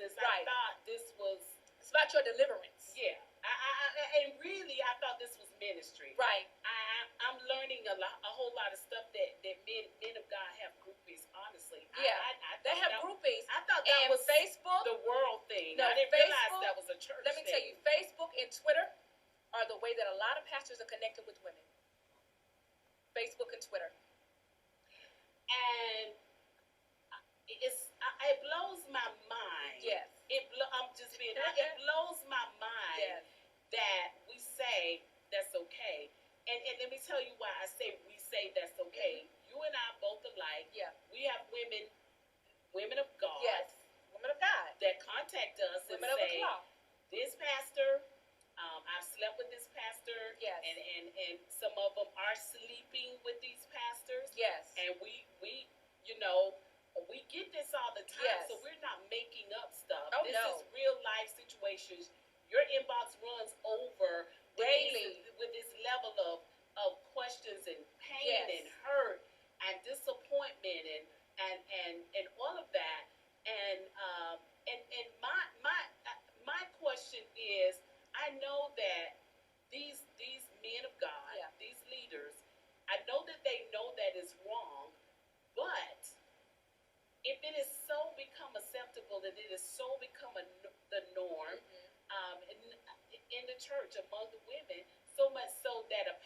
business. I thought this was... It's about your deliverance. Yeah. And really, I thought this was ministry. Right. I'm learning a whole lot of stuff that men of God have groupies, honestly. Yeah, they have groupies. I thought that was Facebook, the world thing. No, I didn't realize that was a church thing. Let me tell you, Facebook and Twitter are the way that a lot of pastors are connected with women. Facebook and Twitter. And it blows my mind. Yes. I'm just being honest. It blows my mind that we say that's okay. And let me tell you why I say we say that's okay. You and I both alike. Yeah. We have women of God. Yes. Women of God. That contact us women and say, of this pastor, I've slept with this pastor. Yes. And some of them are sleeping with these pastors. Yes. And we get this all the time, yes. So we're not making up stuff. Oh, this is real life situations. Your inbox runs over daily with this level of questions and pain yes. and hurt and disappointment and all of that. And my question is, I know that these men of God, these leaders, I know that they know that is wrong, but if it is so become acceptable and it is so become the norm in the church among the women, so much so that a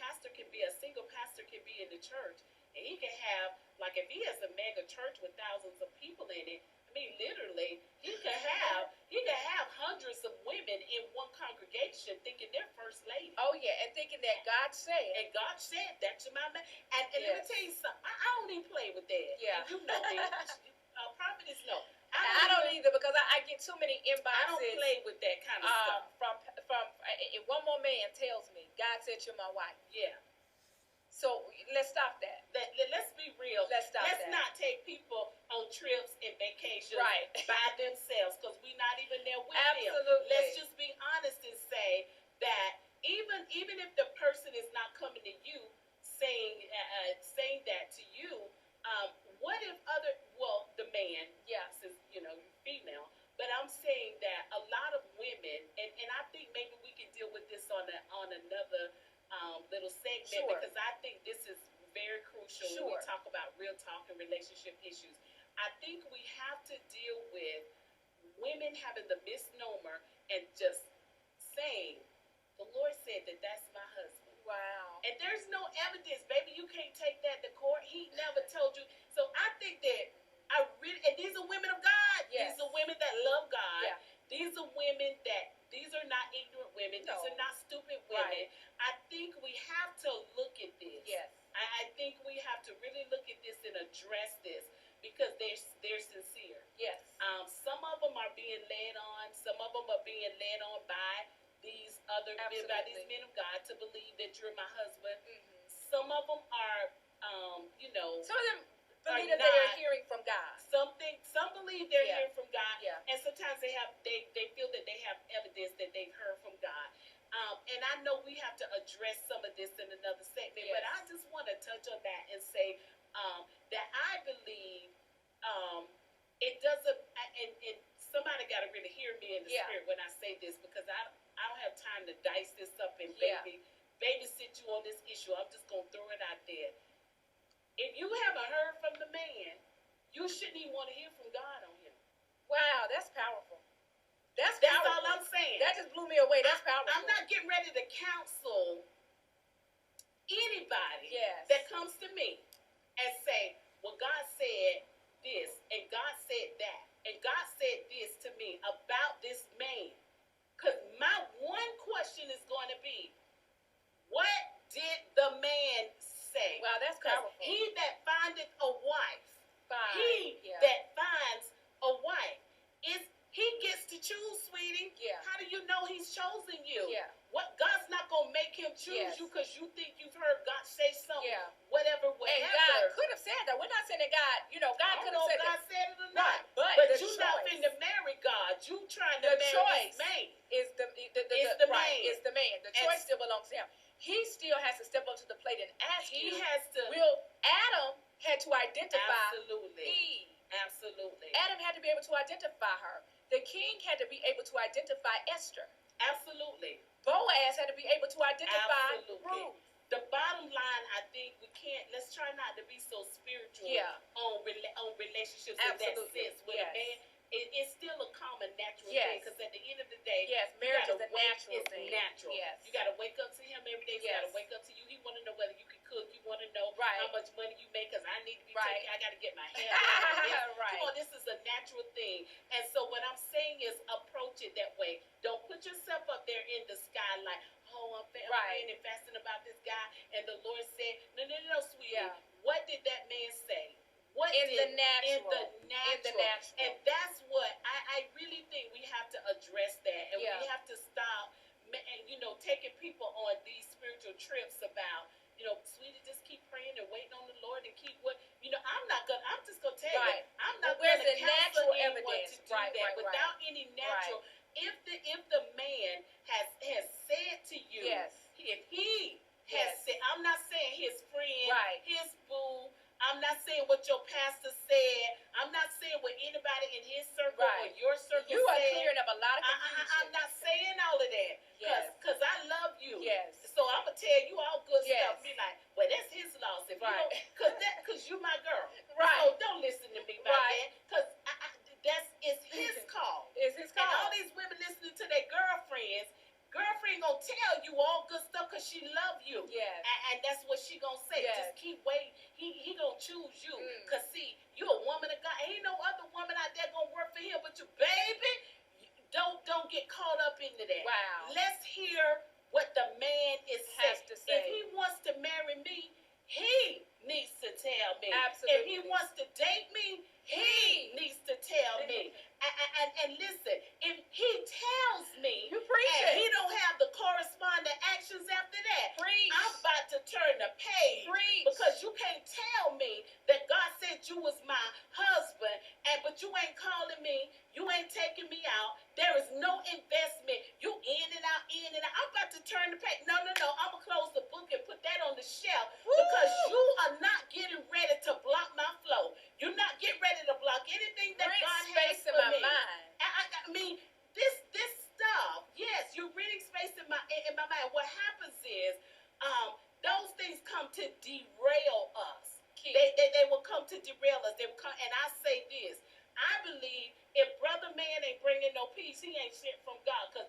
single pastor can be in the church and he can have, like if he has a mega church with thousands of people in it, I mean literally he could have hundreds of women in one congregation thinking they're first lady. Oh yeah, and thinking that God said. And God said that to my man. And let me tell you something, I don't even play with that. Yeah. And you know me. Prophetess, no. I don't either because I get too many inboxes. I don't play with that kind of stuff. From one more man tells me, God said you're my wife. Yeah. So let's stop that. Let's be real. Let's not take people on trips and vacations by themselves because we're not even there with them. Absolutely. Let's just be honest and say that even if the person is not coming to you saying that to you, what if the man, since you're female, but I'm saying that a lot of women, and I think maybe we can deal with this on another little segment because I think this is very crucial when we talk about real talk and relationship issues. I think we have to deal with women having the misnomer and just saying, the Lord said that that's my husband. Wow. And there's no evidence, baby. You can't take that to court. He never told you. So I think that and these are women of God. Yes. These are women that love God. Yeah. These are women these are not ignorant women. No. These are not stupid women. Right. I think we have to look at this. Yes. I think we have to really look at this and address this because they're sincere. Yes. Some of them are being led on. Some of them are being led on by these by these men of God to believe that you're my husband. Mm-hmm. Some of them are, some of them believe that they're hearing from God. Some believe they're hearing from God, and sometimes they feel that they have evidence that they've heard from God. And I know we have to address some of this in another segment, but I just want to touch on that and say that I believe it doesn't. And somebody got to really hear me in the spirit when I say this because I don't have time to dice this up and babysit you on this issue. I'm just gonna throw it out there. If you haven't heard from the man, you shouldn't even want to hear from God on him. Wow, that's powerful. That's all I'm saying. That just blew me away. That's powerful. I'm not getting ready to counsel anybody that comes to me and say, well, God said this, and God said that, and God said this to me about this man. Because my one question is going to be, what did the man say? Wow, that's powerful. He that findeth a wife, that finds a wife, he gets to choose, sweetie. Yeah. How do you know he's chosen you? Yeah. What God's not gonna make him choose you because you think you've heard God say something. Yeah. Whatever. And God could have said that. We're not saying that God, God could have said God said it or not. Right. But you're not finna marry God. You trying to marry choice this man. Is the man. Is the man. The choice still belongs to him. He still has to step up to the plate and ask you. He has to. Adam had to identify Absolutely. Eve. Absolutely. Adam had to be able to identify her. The king had to be able to identify Esther. Absolutely. Boaz had to be able to identify Absolutely. Ruth. The bottom line, I think we can't. Let's try not to be so spiritual on relationships in that Absolutely. sense. With a man, it's still a common natural Yes. thing. Because at the end of the day, Yes, you marriage gotta is a wake- natural it's thing. natural. Yes. You got to wake up to him every day. You got Yes. to wake up to you. He want to know whether you can cook. You want to know Right. how much money you make. Because I need to be Right. taken. I got to get my hair done. Yes. Right. Come on, this is a natural thing. And so what I'm saying is approach it that way. Don't put yourself up there in the sky like, oh, I'm Right. praying and fasting about this guy, and the Lord said, no, sweetie. Yeah. What did that man say? What In did, the natural. In the natural. In the natural. And that's what I really think we have to address that, and Yeah. we have to stop, taking people on these spiritual trips about, sweetie, just keep praying and waiting on the Lord and keep I'm just gonna tell Right. you, I'm not Where's gonna the counsel natural anyone evidence? to do Right, that right, without any natural. If the man has said to you, Yes. if he has Yes. said, I'm not saying his friend, Right. his boo, I'm not saying what your pastor said, I'm not saying what anybody in his circle Right. or your circle You are said. clearing up a lot of confusion. I'm not saying all of that. Yes. Because I love you. Yes. So I'm going to tell you all good Yes. stuff. Be like, well, that's his loss. If Right. Because you my girl. Right. So don't listen to me about Right. that. Because it's his call. It's his call. And all these women listening to their girlfriend gonna tell you all good stuff because she love you. Yes. And that's what she gonna say. Yes. Just keep waiting. He gonna choose you. Mm. Because see, you a woman of God. Ain't no other woman out there gonna work for him but you, baby. Don't get caught up into that. Wow. Let's hear what the man is Has saying. to say. If he wants to marry me, he needs to tell me. Absolutely. If he wants to date me, he needs to tell me. And listen, if he tells me You preach and it. he don't have the corresponding actions after that, Preach. I'm about to turn the page. Preach. Because you can't tell me that God said you was my husband, but you ain't calling me, you ain't taking me out. There is no investment. You in and out, in and out. I'm about to turn the page. No. I'm gonna close the book and put that on the shelf. Woo. Because you are not getting ready to block my flow. You're not getting ready to block anything that Bring God has space in for my me. mind. I mean, this stuff, yes, you're reading space in my mind. What happens is, those things come to derail us. Key. They will come to derail us. They will come, and I say this. I believe if brother man ain't bringing no peace, he ain't sent from God. Because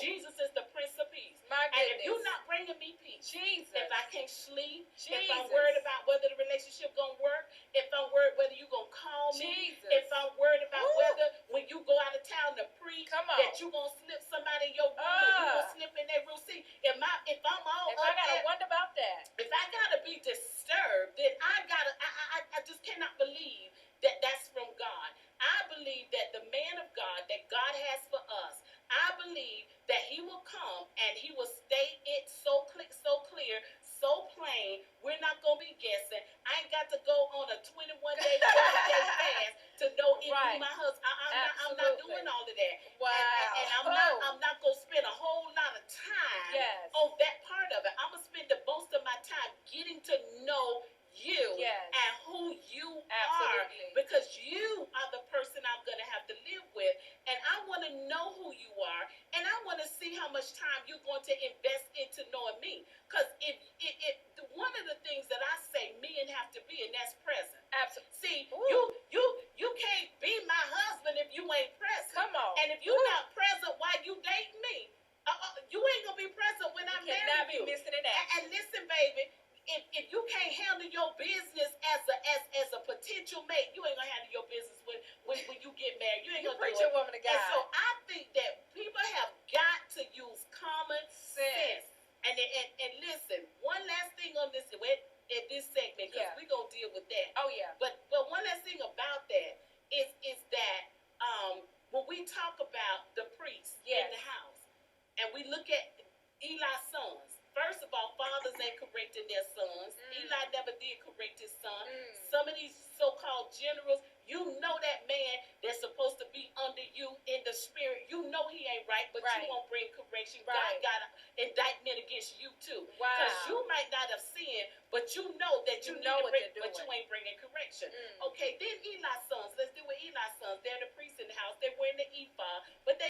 Jesus is the Prince of Peace. My And if goodness. you're not bringing me peace, Jesus. if I can't sleep, if Jesus. I'm worried about whether the relationship gonna work, if I'm worried whether you gonna call me, Jesus. if I'm worried about Woo. whether when you go out of town to preach, Come on. that you gonna slip somebody in your room or you gonna slip in their room. See, if I'm all If up I gotta there, wonder about that. if I gotta be disturbed, then I just cannot believe that that's from God. I believe that the man of God that God has for us, I believe that he will come and he will state it so clear, so plain. We're not gonna be guessing. I ain't got to go on a 21-day, 40-day fast to know if Right. you my husband. I'm not Absolutely. doing all of that. Wow. And I'm not gonna spend a whole lot of time Yes. on that part of it. I'm gonna spend the most of my time getting to know you Yes. and who you Absolutely. are, because you are the person I'm going to have to live with, and I want to know who you are, and I want to see how much time you're going to invest into knowing me. Because if one of the things that I say men have to be, and that's present. Absolutely. See, Ooh. you can't be my husband if you ain't present. Come on. And if you're not present while you dating me, you ain't gonna be present when I marry Cannot you. be missing in action. And listen, baby, if you can't handle your business as a potential mate, you ain't gonna handle your business when you get married. You ain't You gonna preach do a it. woman of God. And so I think that people have got to use common sense. And listen, one last thing on this in this segment, because Yeah. we're gonna deal with that. Oh yeah. But one last thing about that is that when we talk about the priest Yes. in the house, and we look at Eli's sons. First of all, fathers ain't correcting their sons. Eli never did correct his son. Some of these so-called generals, you know that man that's supposed to be under you in the spirit, you know he ain't right, but Right. you won't bring correction. Right. God got an indictment against you too. Wow. Because you might not have sinned, but you know that you You need know to what bring, you're but you doing. ain't bringing correction. Mm. Okay, then Eli's sons. Let's deal with Eli's sons. They're the priests in the house. They're wearing the FIFA,